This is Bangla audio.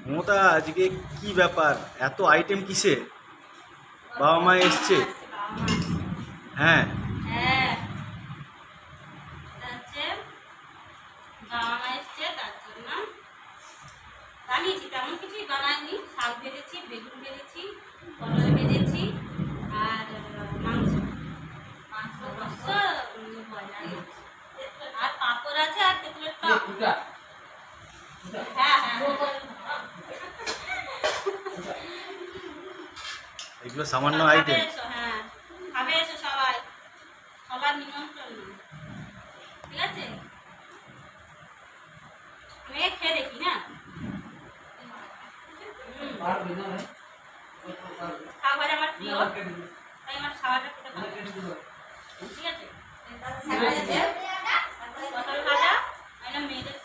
মমতা, আজকে কি ব্যাপার, এত আইটেম কিসে? বাবা মা এসছে? হ্যাঁ। হ্যাঁ, এটা হচ্ছে বাবা মা এসছে তার জন্য বানিয়েছি। তেমন কিছুই বানাইনি। শাক ভেজেছি, বেগুন ভেজেছি, পটল ভেজেছি আর মাংস মাংস কষা ভজা আর পাঁপড় আছে আর তেঁতুলের টক। হ্যাঁ হ্যাঁ, এগুলো সামান্য খাবে আইটেম। এসো। হ্যাঁ, খাবে এসো সবাই, সবার নিমন্ত্রণ। ঠিক আছে, আমি খেয়ে দেখি না। শাক ভাজা আমার প্রিয়, তাই আমার খাওয়াটা খেতে ভালো লাগে। ঠিক আছে, পটল ভাজা, মেয়েদের